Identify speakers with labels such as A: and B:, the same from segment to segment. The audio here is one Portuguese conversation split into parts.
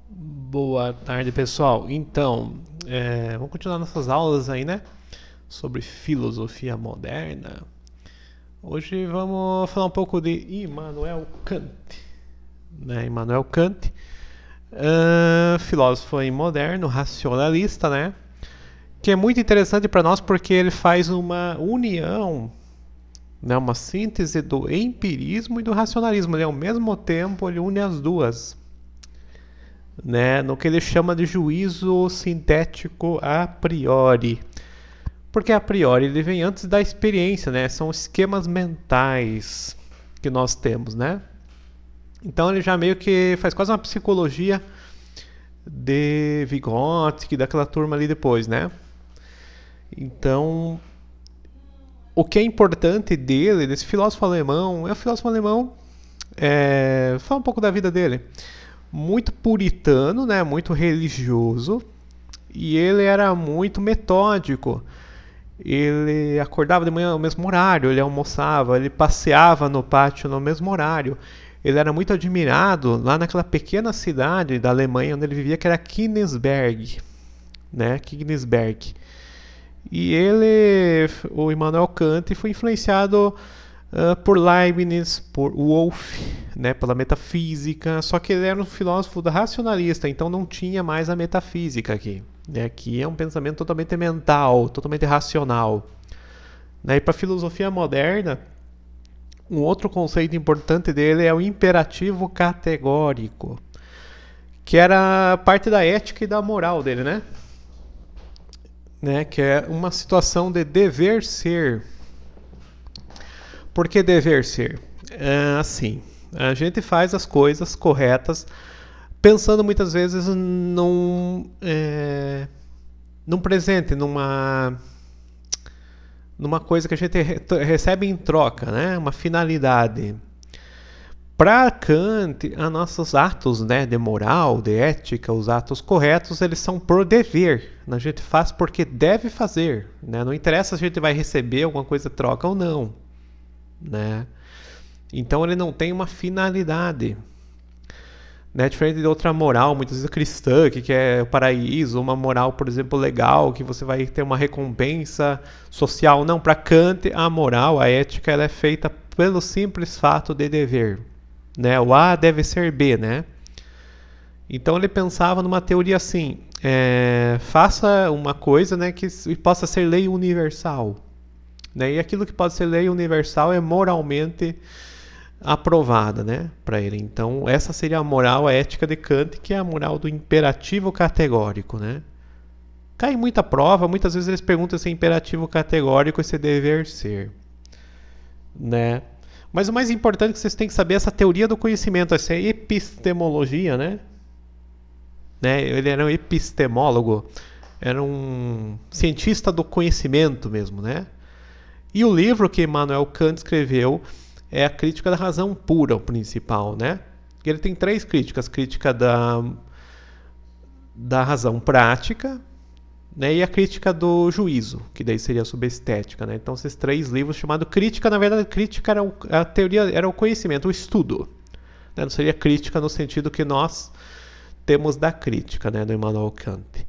A: Boa tarde, pessoal. Então, vamos continuar nossas aulas aí, né? Sobre filosofia moderna. Hoje vamos falar um pouco de Immanuel Kant, né? Immanuel Kant, filósofo aí moderno, racionalista, né? Que é muito interessante para nós porque ele faz uma união, né? Uma síntese do empirismo e do racionalismo. Ele, ao mesmo tempo, ele une as duas, né, no que ele chama de juízo sintético a priori. Porque a priori ele vem antes da experiência, né? São esquemas mentais que nós temos, né? Então ele já meio que faz quase uma psicologia de Vygotsky, daquela turma ali depois, né? Então, o que é importante dele, desse filósofo alemão, é o filósofo alemão, fala um pouco da vida dele. Muito puritano, né? Muito religioso, e ele era muito metódico. Ele acordava de manhã no mesmo horário, ele almoçava, ele passeava no pátio no mesmo horário. Ele era muito admirado lá naquela pequena cidade da Alemanha onde ele vivia, que era Königsberg, né? Königsberg. E ele, o Immanuel Kant, foi influenciado por Leibniz, por Wolff, né, pela metafísica. Só que ele era um filósofo racionalista, então não tinha mais a metafísica aqui. Né? Aqui é um pensamento totalmente mental, totalmente racional. Né? E para a filosofia moderna, um outro conceito importante dele é o imperativo categórico, que era parte da ética e da moral dele, né? Que é uma situação de dever ser. Por que dever ser? Assim, a gente faz as coisas corretas pensando muitas vezes num presente, numa coisa que a gente recebe em troca, né? Uma finalidade. Para Kant, os nossos atos, né, de moral, de ética, os atos corretos, eles são por dever. A gente faz porque deve fazer. Né? Não interessa se a gente vai receber alguma coisa em troca ou não. Né? Então ele não tem uma finalidade. Né? Diferente de outra moral, muitas vezes cristã, que é o paraíso, uma moral, por exemplo, legal, que você vai ter uma recompensa social. Não, para Kant, a moral, a ética, ela é feita pelo simples fato de dever. Né? O A deve ser B, né? Então ele pensava numa teoria assim: faça uma coisa, né, que possa ser lei universal. Né? E aquilo que pode ser lei universal é moralmente aprovada, né, para ele. Então essa seria a moral, a ética de Kant, que é a moral do imperativo categórico, né? Cai em muita prova, muitas vezes eles perguntam se é imperativo categórico e se é dever ser, né? Mas o mais importante é que vocês têm que saber essa teoria do conhecimento, essa epistemologia, né? Ele era um epistemólogo, era um cientista do conhecimento mesmo, né? E o livro que Immanuel Kant escreveu é a Crítica da Razão Pura, o principal, né? Ele tem três críticas: crítica da razão prática, né, e a crítica do juízo, que daí seria sobre a estética, né? Então esses três livros chamados crítica, na verdade, crítica era a teoria, era o conhecimento, o estudo, né? Não seria crítica no sentido que nós temos da crítica, né, do Immanuel Kant.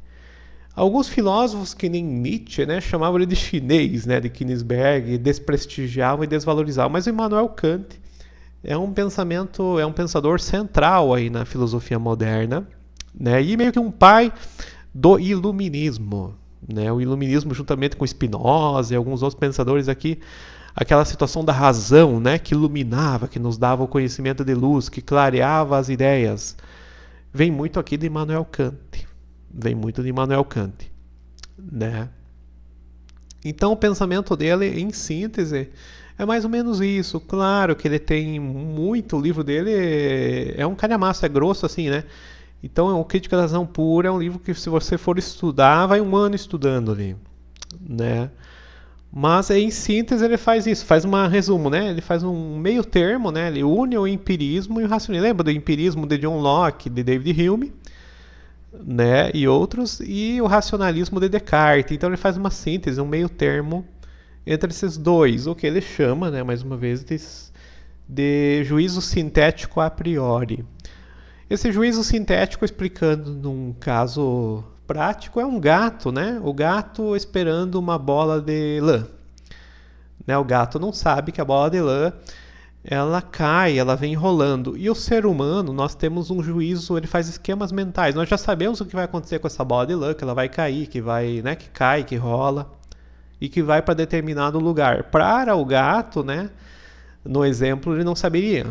A: Alguns filósofos, que nem Nietzsche, né, chamavam ele de chinês, né, de Königsberg, desprestigiavam e desvalorizavam. Mas o Immanuel Kant é um pensador central aí na filosofia moderna, né, e meio que um pai do iluminismo, né, o iluminismo juntamente com Spinoza e alguns outros pensadores aqui, aquela situação da razão, né, que iluminava, que nos dava o conhecimento de luz, que clareava as ideias, vem muito aqui de Immanuel Kant. Vem muito de Immanuel Kant, né? Então o pensamento dele, em síntese, é mais ou menos isso. Claro que ele tem muito, o livro dele é um calhamaço, é grosso assim, né? Então o Crítica da Razão Pura é um livro que, se você for estudar, vai um ano estudando ali, né? Mas em síntese ele faz isso, faz um resumo, né? Ele faz um meio termo, né? Ele une o empirismo e o racionalismo. Lembra do empirismo de John Locke, de David Hume? Né, e outros, e o racionalismo de Descartes. Então ele faz uma síntese, um meio termo entre esses dois, o que ele chama, né, mais uma vez, de juízo sintético a priori. Esse juízo sintético, explicando num caso prático, é um gato, né? O gato esperando uma bola de lã. Né? O gato não sabe que a bola de lã ela cai, ela vem rolando. E o ser humano, nós temos um juízo, ele faz esquemas mentais. Nós já sabemos o que vai acontecer com essa bola de lã, que ela vai cair, que vai, né, que cai, que rola e que vai para determinado lugar. Para o gato, né, no exemplo, ele não saberia,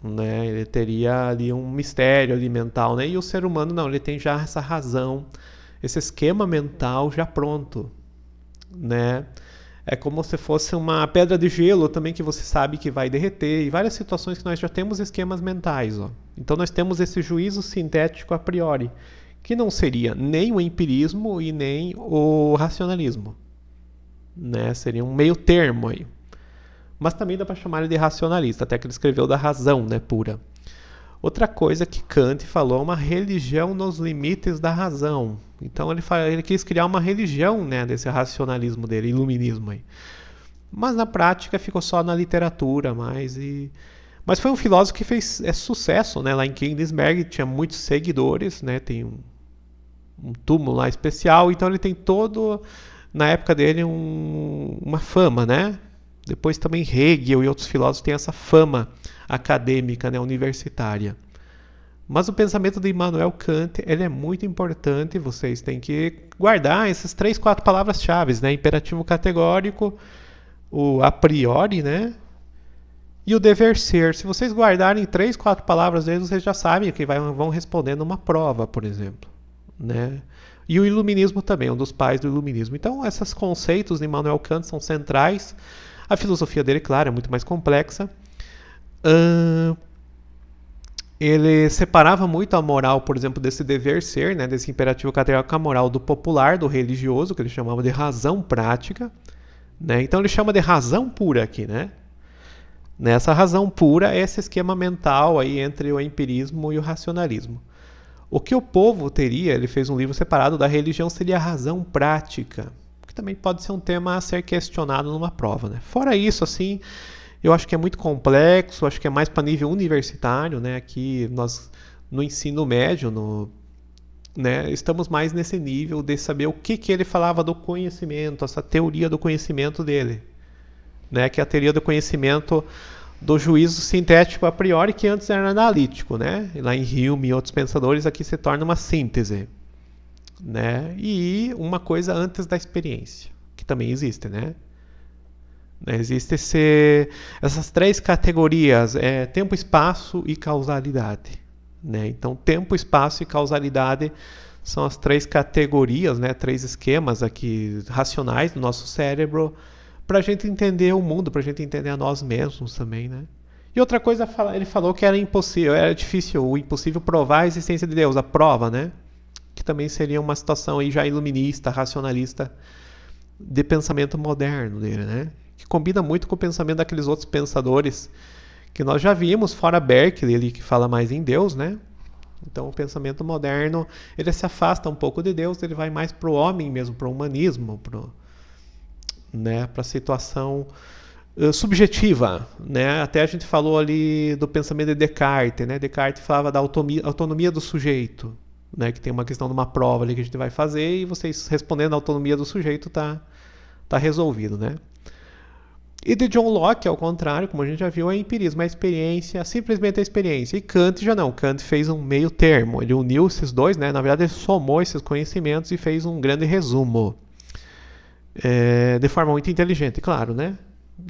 A: né? Ele teria ali um mistério ali mental, né? E o ser humano não, ele tem já essa razão, esse esquema mental já pronto, né? É como se fosse uma pedra de gelo também que você sabe que vai derreter, e várias situações que nós já temos esquemas mentais, ó. Então nós temos esse juízo sintético a priori, que não seria nem o empirismo e nem o racionalismo, né? Seria um meio termo aí. Mas também dá para chamar ele de racionalista, até que ele escreveu da razão, né, pura. Outra coisa que Kant falou é uma religião nos limites da razão. Então ele quis criar uma religião, né, desse racionalismo dele, iluminismo aí. Mas na prática ficou só na literatura, mas foi um filósofo que fez sucesso, né, lá em Königsberg, tinha muitos seguidores, né, tem um túmulo lá especial, então ele tem todo, na época dele, uma fama, né? Depois também Hegel e outros filósofos têm essa fama acadêmica, né, universitária. Mas o pensamento de Immanuel Kant, ele é muito importante, vocês têm que guardar essas 3, 4 palavras-chave, né? Imperativo categórico, o a priori, né? E o dever ser. Se vocês guardarem 3, 4 palavras deles, vocês já sabem que vão responder numa prova, por exemplo, né? E o iluminismo também, um dos pais do iluminismo. Então, esses conceitos de Immanuel Kant são centrais. A filosofia dele, claro, é muito mais complexa. Ele separava muito a moral, por exemplo, desse dever ser, né, desse imperativo categórico, a moral do popular, do religioso, que ele chamava de razão prática, né? Então ele chama de razão pura aqui, né? Nessa razão pura é esse esquema mental aí entre o empirismo e o racionalismo. O que o povo teria, ele fez um livro separado da religião, seria a razão prática, que também pode ser um tema a ser questionado numa prova, né? Fora isso, assim, eu acho que é muito complexo, acho que é mais para nível universitário, né? Aqui nós, no ensino médio, né, estamos mais nesse nível de saber o que ele falava do conhecimento, essa teoria do conhecimento dele, né? Que é a teoria do conhecimento do juízo sintético a priori, que antes era analítico, né? E lá em Hume e outros pensadores, aqui se torna uma síntese, né? E uma coisa antes da experiência, que também existe, né? Existem essas 3 categorias, tempo, espaço e causalidade, né? Então, tempo, espaço e causalidade são as 3 categorias, né? 3 esquemas aqui racionais do nosso cérebro para a gente entender o mundo, para a gente entender a nós mesmos também, né? E outra coisa, ele falou que era impossível, era difícil, o impossível provar a existência de Deus, a prova, né? Que também seria uma situação aí já iluminista, racionalista, de pensamento moderno dele, né? Que combina muito com o pensamento daqueles outros pensadores que nós já vimos, fora Berkeley, ele que fala mais em Deus, né? Então o pensamento moderno, ele se afasta um pouco de Deus, ele vai mais para o homem mesmo, para o humanismo, né, para a situação subjetiva, né? Até a gente falou ali do pensamento de Descartes, né? Descartes falava da autonomia do sujeito, né? Que tem uma questão de uma prova ali que a gente vai fazer e vocês respondendo a autonomia do sujeito tá resolvido, né? E de John Locke, ao contrário, como a gente já viu, é empirismo, é a experiência, simplesmente a experiência. E Kant já não, Kant fez um meio termo, ele uniu esses dois, né? Na verdade ele somou esses conhecimentos e fez um grande resumo. De forma muito inteligente, claro, né?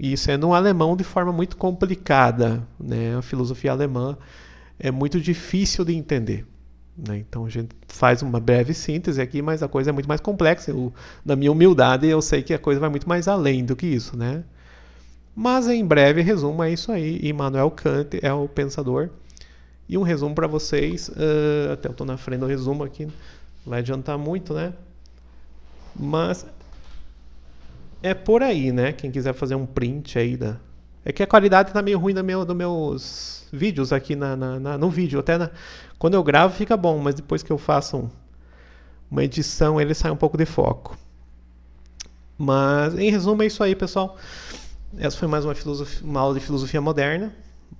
A: E sendo um alemão de forma muito complicada, né? A filosofia alemã é muito difícil de entender, né? Então a gente faz uma breve síntese aqui, mas a coisa é muito mais complexa. Na minha humildade, eu sei que a coisa vai muito mais além do que isso, né? Mas em breve resumo é isso aí. Immanuel Kant é o pensador. E um resumo para vocês, até eu estou na frente do resumo aqui, não vai adiantar muito, né? Mas é por aí, né? Quem quiser fazer um print aí é que a qualidade tá meio ruim dos meus vídeos aqui no vídeo. Até quando eu gravo fica bom, mas depois que eu faço uma edição ele sai um pouco de foco. Mas em resumo é isso aí, pessoal. Essa foi mais uma aula de filosofia moderna,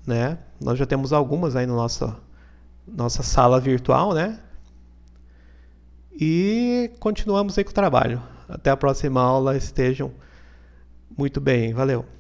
A: né? Nós já temos algumas aí no nosso nossa sala virtual, né? E continuamos aí com o trabalho. Até a próxima aula, estejam muito bem. Valeu!